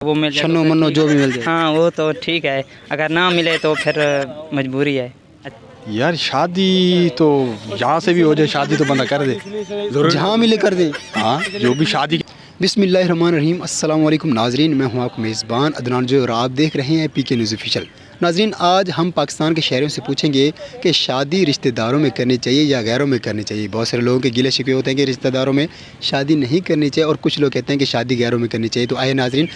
وہ مل جائے छन्नो मन्नो जो भी मिल जाए। हाँ वो तो ठीक है, अगर ना मिले तो फिर मजबूरी है। यार शादी तो जहाँ से भी हो जाए, शादी तो बंदा कर दे, जहाँ मिले कर दें। हाँ जो भी शादी। बिस्मिल्लाहिर्रहमानिर्रहीम। अस्सलाम वालेकुम नाजरीन, मैं हूँ आपका मेज़बान अदनान जो, और आप देख रहे हैं पीके न्यूज़ ऑफिशियल। नाजरीन, आज हम पाकिस्तान के शहरों से पूछेंगे कि शादी रिश्तेदारों में करनी चाहिए या गैरों में करनी चाहिए। बहुत सारे लोगों के गिले शिकवे होते हैं कि रिश्तेदारों में शादी नहीं करनी चाहिए, और कुछ लोग कहते हैं कि शादी गैरों में करनी चाहिए। तो आइए नाजरीन,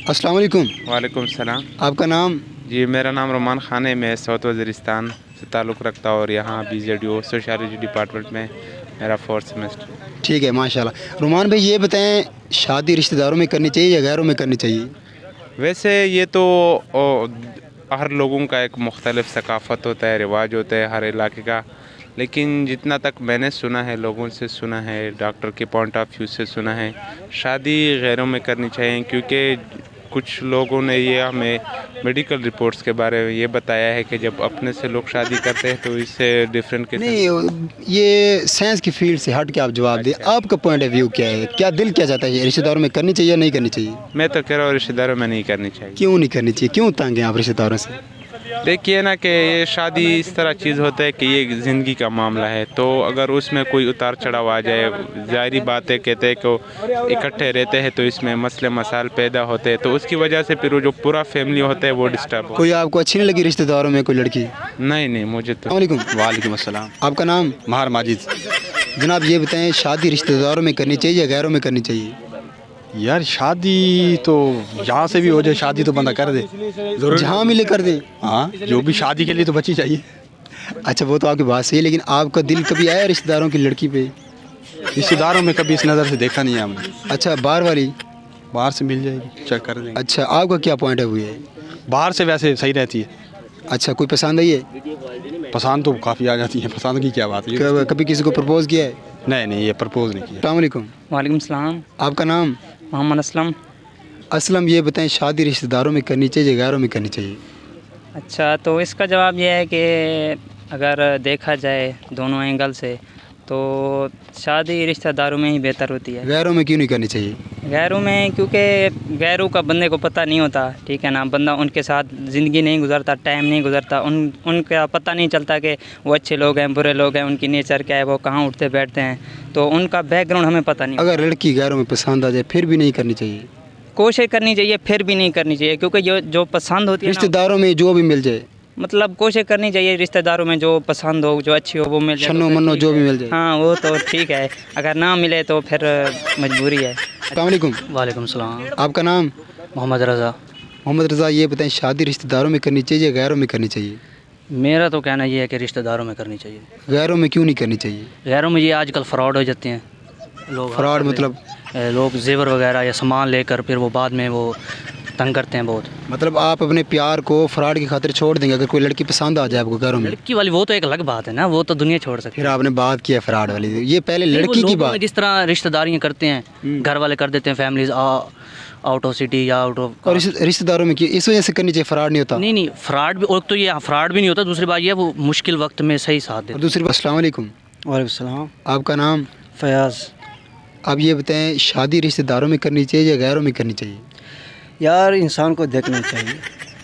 अस्सलाम वालेकुम। वालेकुम सलाम। आपका नाम? जी मेरा नाम रोमान खान है, मैं साउथ वज़ीरिस्तान से ताल्लुक़ रखता हूँ और यहाँ BZDO सोशियोलॉजी डिपार्टमेंट में मेरा 4th सेमेस्टर। ठीक है, माशाल्लाह। रोमान भाई, ये बताएं, शादी रिश्तेदारों में करनी चाहिए या गैरों में करनी चाहिए? वैसे ये तो हर लोगों का एक मुख्तलिफ सकाफ़त होता है, रिवाज होता है हर इलाके का, लेकिन जितना तक मैंने सुना है, लोगों से सुना है, डॉक्टर के पॉइंट ऑफ व्यू से सुना है, शादी गैरों में करनी चाहिए। क्योंकि कुछ लोगों ने ये हमें मेडिकल रिपोर्ट्स के बारे में ये बताया है कि जब अपने से लोग शादी करते हैं तो इससे डिफरेंट नहीं, ये साइंस की फील्ड से हट के आप जवाब दें। आपका पॉइंट ऑफ व्यू क्या है? क्या दिल क्या चाहता है, रिश्तेदारों में करनी चाहिए या नहीं करनी चाहिए? मैं तो कह रहा हूँ रिश्तेदारों में नहीं करनी चाहिए। क्यों नहीं करनी चाहिए? क्यों तंग हैं आप रिश्तेदारों से? देखिए ना कि ये शादी इस तरह चीज़ होता है कि ये ज़िंदगी का मामला है, तो अगर उसमें कोई उतार चढ़ाव आ जाए, ज़ाहिरी बात है, कहते हैं कि इकट्ठे रहते हैं तो इसमें मसले मसाइल पैदा होते हैं, तो उसकी वजह से फिर वो जो पूरा फैमिली होता है वो डिस्टर्ब हो। कोई आपको अच्छी नहीं लगी रिश्तेदारों में कोई लड़की? नहीं मुझे तो। वालेकुम। वालेकुम अस्सलाम। आपका नाम? महार माजिद। जनाब, ये बताएं, शादी रिश्तेदारों में करनी चाहिए या गैरों में करनी चाहिए? यार शादी तो जहाँ से भी हो जाए, शादी तो बंदा कर दे, जहाँ मिले कर दें। हाँ जो भी शादी के लिए तो बची चाहिए। अच्छा, वो तो आपकी बात सही है, लेकिन आपका दिल कभी आया रिश्तेदारों की लड़की पे? रिश्तेदारों में कभी इस नज़र से देखा नहीं है हमने। अच्छा, बाहर वाली? बाहर से मिल जाएगी, चेक कर देंगे। अच्छा, आपका क्या पॉइंट ऑफ व्यू है? बाहर से वैसे सही रहती है। अच्छा, कोई पसंद आई है? पसंद तो काफ़ी आ जाती है, पसंद की क्या बात है। कभी किसी को प्रपोज किया है? नहीं ये प्रपोज नहीं किया। अस्सलाम वालेकुम। वालेकुम सलाम। आपका नाम? मोहम्मद असलम। असलम, ये बताएं, शादी रिश्तेदारों में करनी चाहिए या गैरों में करनी चाहिए? अच्छा, तो इसका जवाब यह है कि अगर देखा जाए दोनों एंगल से तो शादी रिश्तेदारों में ही बेहतर होती है। गैरों में क्यों नहीं करनी चाहिए? गैरों में क्योंकि गैरों का बंदे को पता नहीं होता, ठीक है ना, बंदा उनके साथ ज़िंदगी नहीं गुजरता, टाइम नहीं गुजरता, उनका पता नहीं चलता कि वो अच्छे लोग हैं, बुरे लोग हैं, उनकी नेचर क्या है, वो कहाँ उठते बैठते हैं, तो उनका बैकग्राउंड हमें पता नहीं। अगर लड़की गैरों में पसंद आ जाए फिर भी नहीं करनी चाहिए? कोशिश करनी चाहिए, फिर भी नहीं करनी चाहिए, क्योंकि जो पसंद होती है ना, रिश्तेदारों में जो भी मिल जाए, मतलब कोशिश करनी चाहिए रिश्तेदारों में जो पसंद हो, जो अच्छी हो, वो मिल जाए। छन्नो मन्नो जो भी मिल जाए। हाँ वो तो ठीक है, अगर ना मिले तो फिर मजबूरी है। अस्सलाम वालेकुम। वालेकुम सलाम। आपका नाम? मोहम्मद रज़ा। मोहम्मद रज़ा, ये बताएं, शादी रिश्तेदारों में करनी चाहिए या गैरों में करनी चाहिए? मेरा तो कहना ये है कि रिश्तेदारों में करनी चाहिए। गैरों में क्यों नहीं करनी चाहिए? गैरों में ये आजकल फ्रॉड हो जाते हैं लोग। फ्रॉड मतलब? लोग जेवर वगैरह या सामान लेकर फिर वो बाद में वो तंग करते हैं बहुत। मतलब आप अपने प्यार को फ्रॉड की खातिर छोड़ देंगे अगर कोई लड़की पसंद आ जाए आपको गैरों में? लड़की वाली वो तो एक अलग बात है ना, वो तो दुनिया छोड़ सकती है। फिर आपने बात की है फ्रॉड वाली, ये पहले नहीं, वो लड़की की लोगों बात। में जिस तरह रिश्तेदारियाँ करते हैं, घर वाले कर देते हैं, फैमिलीज आउट ऑफ सिटी या आउट ऑफ। और रिश्तेदारों में क्यों इस वजह से करनी चाहिए? फ्रॉड नहीं होता? नहीं फ्रॉड भी, और तो ये फ्रॉड भी नहीं होता, दूसरी बात ये वो मुश्किल वक्त में सही साथ देते। और दूसरी बात, अस्सलाम वालेकुम। वालेकुम सलाम। आपका नाम? फयाज़। अब ये बताएं, शादी रिश्तेदारों में करनी चाहिए या गैरों में करनी चाहिए? यार इंसान को देखना चाहिए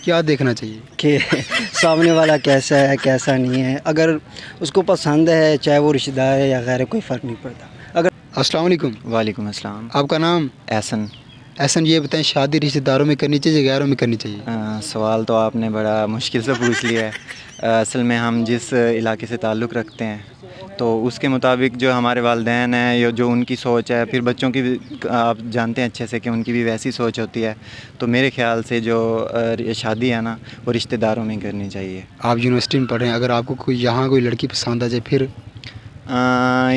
क्या देखना चाहिए? कि सामने वाला कैसा है कैसा नहीं है। अगर उसको पसंद है, चाहे वो रिश्तेदार है या गैर, कोई फ़र्क नहीं पड़ता। अगर अस्सलाम वालेकुम। वालेकुम अस्सलाम। आपका नाम? एहसन। एहसन, ये बताएं, शादी रिश्तेदारों में करनी चाहिए या गैरों में करनी चाहिए? सवाल तो आपने बड़ा मुश्किल से पूछ लिया है। असल में हम जिस इलाके से ताल्लुक़ रखते हैं तो उसके मुताबिक जो हमारे वालिदैन हैं या जो उनकी सोच है, फिर बच्चों की भी आप जानते हैं अच्छे से कि उनकी भी वैसी सोच होती है, तो मेरे ख़्याल से जो शादी है ना वो रिश्तेदारों में करनी चाहिए। आप यूनिवर्सिटी में पढ़ रहे हैं, अगर आपको कोई यहाँ कोई लड़की पसंद आ जाए फिर?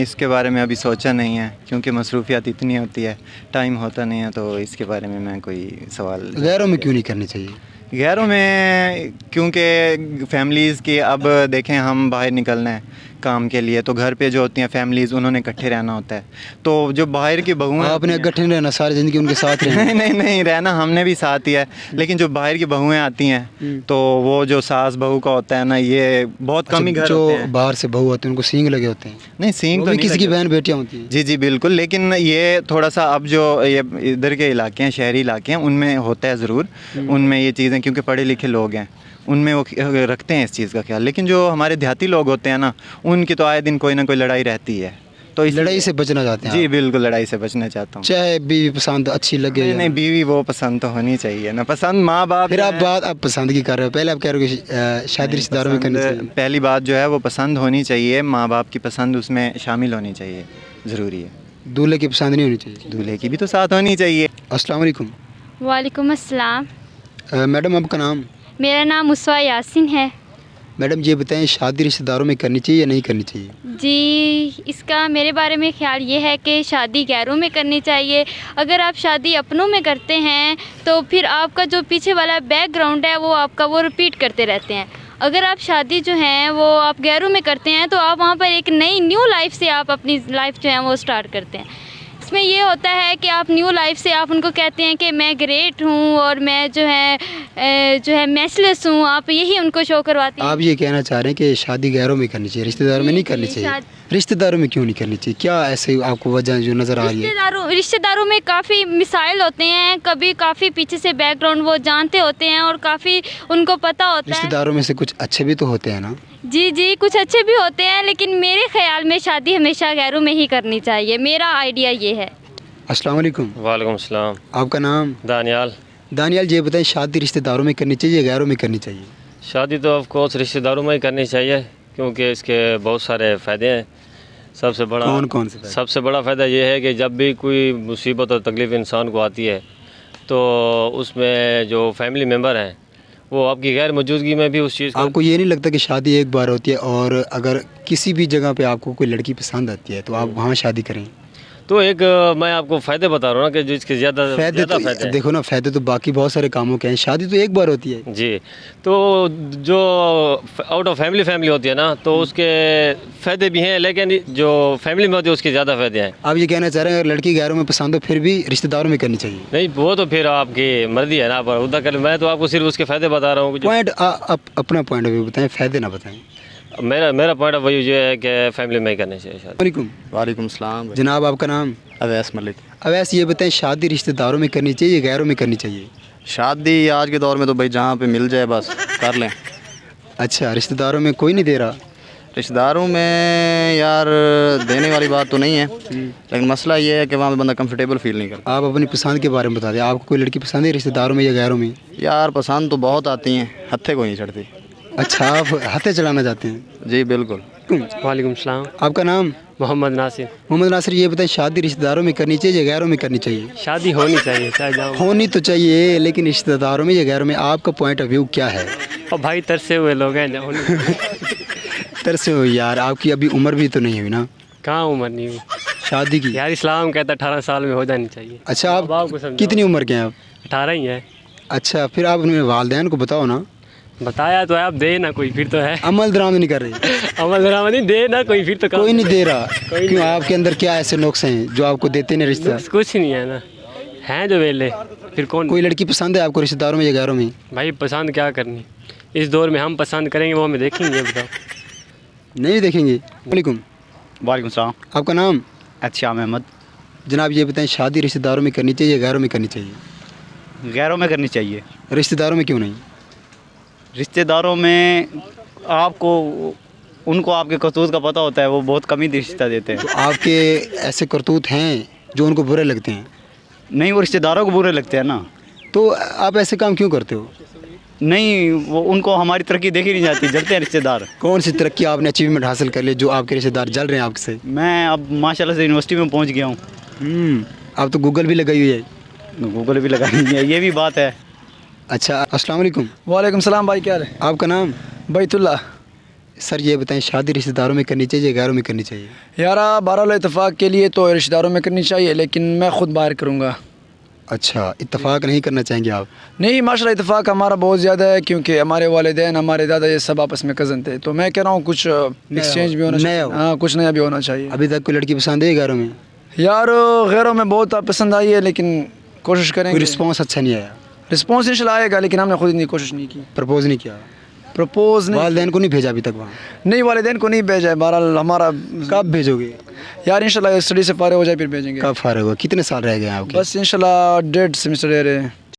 इसके बारे में अभी सोचा नहीं है, क्योंकि मसरूफियात इतनी होती है, टाइम होता नहीं है, तो इसके बारे में मैं कोई सवाल। गैरों में क्यों नहीं करनी चाहिए? गैरों में क्योंकि फैमिलीज़ की, अब देखें हम बाहर निकलना है, काम के लिए, तो घर पे जो होती हैं फैमिलीज़ उन्होंने इकट्ठे रहना होता है। तो जो बाहर की बहुएं आपने इकट्ठे नहीं रहना, सारी ज़िंदगी उनके साथ रहना। नहीं नहीं नहीं, रहना हमने भी साथ ही है, लेकिन जो बाहर की बहुएं आती हैं तो वो जो सास बहू का होता है ना, ये बहुत कम ही घर जो होते हैं। बाहर से बहू होते हैं उनको सींग लगे होते हैं, नहीं सींग वो तो भी नहीं किसी की लगे। बहन बेटियाँ होती हैं। जी जी बिल्कुल, लेकिन ये थोड़ा सा अब जो ये इधर के इलाके हैं, शहरी इलाके हैं, उनमें होता है ज़रूर, उनमें ये चीज़ें, क्योंकि पढ़े लिखे लोग हैं उनमें वो रखते हैं इस चीज़ का ख्याल। लेकिन जो हमारे देहाती लोग होते हैं ना, उनकी तो आए दिन कोई ना कोई लड़ाई रहती है। तो इस लड़ाई से बचना चाहते हैं जी आप? बिल्कुल, लड़ाई से बचना चाहता हूँ। चाहे बीवी पसंद अच्छी लगे नहीं या- नहीं, बीवी वो पसंद तो होनी चाहिए ना, पसंद माँ बाप। फिर आप बात आप पसंद की कर रहे हो, पहले आप कह रहे हो कि शादी रिश्तेदारों में करनी चाहिए। पहली बात जो है वो पसंद होनी चाहिए, माँ बाप की पसंद उसमें शामिल होनी चाहिए, ज़रूरी है। दूल्हे की पसंद नहीं होनी चाहिए। दूल्हे की भी तो साथ होनी चाहिए। अस्सलाम वालेकुम। वालेकुम अस्सलाम। मैडम आपका नाम? मेरा नाम मुस्वा यासिन है। मैडम ये बताएं, शादी रिश्तेदारों में करनी चाहिए या नहीं करनी चाहिए? जी, इसका मेरे बारे में ख्याल ये है कि शादी गैरों में करनी चाहिए। अगर आप शादी अपनों में करते हैं तो फिर आपका जो पीछे वाला बैकग्राउंड है वो आपका वो रिपीट करते रहते हैं। अगर आप शादी जो है वो आप गैरों में करते हैं तो आप वहाँ पर एक नई न्यू लाइफ से आप अपनी लाइफ जो है वो स्टार्ट करते हैं। इसमें ये होता है कि आप न्यू लाइफ से आप उनको कहते हैं कि मैं ग्रेट हूँ और मैं जो है मैचलेस हूँ, आप यही उनको शो करवाते हैं। आप ये कहना चाह रहे हैं कि शादी गैरों में करनी चाहिए, रिश्तेदारों में नहीं करनी चाहिए? रिश्तेदारों में क्यों नहीं करनी चाहिए? क्या ऐसे आपको वजह जो नज़र आ रही है? रिश्तेदारों में काफ़ी मिसाइल होते हैं, कभी काफ़ी पीछे से बैकग्राउंड वो जानते होते हैं और काफ़ी उनको पता होता है। रिश्तेदारों में से कुछ अच्छे भी तो होते हैं ना? जी जी, कुछ अच्छे भी होते हैं, लेकिन मेरे ख्याल में शादी हमेशा गैरों में ही करनी चाहिए। मेरा आइडिया ये है। अस्सलाम वालेकुम। वालेकुम अस्सलाम। आपका नाम? दानियाल। दानियाल ये बताएं, शादी रिश्तेदारों में करनी चाहिए या गैरों में करनी चाहिए? शादी तो ऑफ कोर्स रिश्तेदारों में ही करनी चाहिए, क्योंकि इसके बहुत सारे फ़ायदे हैं। सबसे बड़ा कौन से? सबसे बड़ा फ़ायदा ये है कि जब भी कोई मुसीबत और तकलीफ़ इंसान को आती है तो उसमें जो फैमिली मेम्बर हैं वो आपकी गैर मौजूदगी में भी उस चीज़ को। आपको ये नहीं लगता कि शादी एक बार होती है और अगर किसी भी जगह पे आपको कोई लड़की पसंद आती है तो आप वहाँ शादी करें? तो एक मैं आपको फ़ायदे बता रहा हूँ ना कि जिसके ज़्यादा फ़ायदे तो फ़ायदे देखो ना, फ़ायदे तो बाकी बहुत सारे कामों के हैं, शादी तो एक बार होती है। जी। तो जो आउट ऑफ फैमिली होती है ना, तो उसके फ़ायदे भी हैं, लेकिन जो फैमिली में होती है उसके ज़्यादा फ़ायदे हैं। आप ये कहना चाह रहे हैं अगर लड़की गैरों में पसंद हो फिर भी रिश्तेदारों में करनी चाहिए? नहीं, वो तो फिर आपकी मर्जी है ना, पर उधर कर। मैं तो आपको सिर्फ उसके फ़ायदे बता रहा हूँ। पॉइंट अपना पॉइंट ऑफ व्यू बताएं, फ़ायदे ना बताएं। मेरा पॉइंट ऑफ व्यू ये है कि फैमिली में ही करनी चाहिए शादी। वालेकुम। वालेकुम सलाम। जनाब आपका नाम? अवैस मलिक। अवैस ये बताएं, शादी रिश्तेदारों में करनी चाहिए या गैरों में करनी चाहिए? शादी आज के दौर में तो भाई जहाँ पे मिल जाए बस कर लें। अच्छा, रिश्तेदारों में कोई नहीं दे रहा? रिश्तेदारों में यार देने वाली बात तो नहीं है, लेकिन मसला ये है कि वहाँ पे बंदा कंफर्टेबल फील नहीं करता। आप अपनी पसंद के बारे में बता दें, आपको कोई लड़की पसंद है रिश्तेदारों में या गैरों में? यार पसंद तो बहुत आती हैं, हत्थे को नहीं चढ़ती। अच्छा, आप हाथे चलाना चाहते हैं? जी बिल्कुल। वालेकुम सलाम। आपका नाम? मोहम्मद नासिर। मोहम्मद नासिर ये बताएं, शादी रिश्तेदारों में करनी चाहिए या गैरों में करनी चाहिए? शादी होनी चाहिए, चाहे जाओ। होनी तो चाहिए, लेकिन रिश्तेदारों में या गैरों में आपका पॉइंट ऑफ व्यू क्या है? और भाई तरसे हुए लोग हैं तरसे हो यार, आपकी अभी उम्र भी तो नहीं हुई ना कहाँ उम्र नहीं हुई शादी की? यार, इस्लाम कहता 18 साल में हो जानी चाहिए। अच्छा, अब आप आपको समझाओ। कितनी उम्र के हैं आप? 18 ही है। अच्छा, फिर आप अपने वालिदैन को बताओ ना। बताया तो है, आप दे ना कोई फिर तो है। अमल दरामद नहीं कर रहे? अमल दरामदी दे ना कोई फिर तो कोई नहीं दे रहा? कोई क्यों, नहीं। आपके अंदर क्या ऐसे नुक्स हैं जो आपको देते नहीं रिश्तेदार? नुक्स कुछ नहीं है ना, हैं जो वेले फिर कौन। कोई लड़की पसंद है आपको रिश्तेदारों में या गैरों में? भाई पसंद क्या करनी, इस दौर में हम पसंद करेंगे वो हमें देखेंगे, बताओ। नहीं देखेंगे। वालेकुम। वालेकुम सलाम। आपका नाम? अच्छा अहमद। जनाब ये बताएं, शादी रिश्तेदारों में करनी चाहिए या गैरों में करनी चाहिए? गैरों में करनी चाहिए। रिश्तेदारों में क्यों नहीं? रिश्तेदारों में आपको उनको आपके करतूत का पता होता है, वो बहुत कम ही रिश्ता देते हैं। तो आपके ऐसे करतूत हैं जो उनको बुरे लगते हैं? नहीं, वो रिश्तेदारों को बुरे लगते हैं ना। तो आप ऐसे काम क्यों करते हो? नहीं, वो उनको हमारी तरक्की देखी नहीं जाती, जलते हैं रिश्तेदार। कौन सी तरक्की आपने अचीवमेंट हासिल कर ली जो आपके रिश्तेदार जल रहे हैं आपसे? मैं अब माशाल्लाह से यूनिवर्सिटी में पहुंच गया हूँ। आप तो गूगल भी लगाई हुई है। गूगल भी लगानी है, ये भी बात है। अच्छा, अस्सलाम वालेकुम। वालेकुम सलाम भाई, क्या हाल है? आपका नाम? बैतुल्ला। सर ये बताएं, शादी रिश्तेदारों में करनी चाहिए या गैरों में करनी चाहिए? यार बहरहाल इत्तेफाक के लिए तो रिश्तेदारों में करनी चाहिए, लेकिन मैं ख़ुद बाहर करूँगा। اچھا، اتفاق نہیں کرنا چاہیں گے آپ؟ نہیں ماشاء اللہ اتفاق ہمارا بہت زیادہ ہے، کیونکہ ہمارے والدین ہمارے دادا یہ سب آپس میں کزن تھے، تو میں کہہ رہا ہوں کچھ ایکسچینج بھی ہونا چاہیے، ہاں کچھ نیا بھی ہونا چاہیے۔ ابھی تک کوئی لڑکی پسند ہے غیروں میں؟ یار غیروں میں بہت پسند آئی ہے، لیکن کوشش کریں کوئی گے۔ رسپانس اچھا نہیں آیا؟ رسپانس انشاءاللہ آئے گا، لیکن ہم نے خود اتنی کوشش نہیں کی، پرپوز نہیں کیا؟ پرپوز نہیں، والدین کو نہیں بھیجا ابھی تک وہاں؟ نہیں والدین کو نہیں بھیجا ہے، بہرحال ہمارا کب بھیجو گے؟ یار انشاءاللہ اسٹڈی سے فارغ ہو جائے پھر بھیجیں گے۔ کب فارغ ہوا؟ کتنے سال رہ گئے ہیں آپ کے؟ بس انشاءاللہ 1.5 سیمسٹر رہ رہے ہیں۔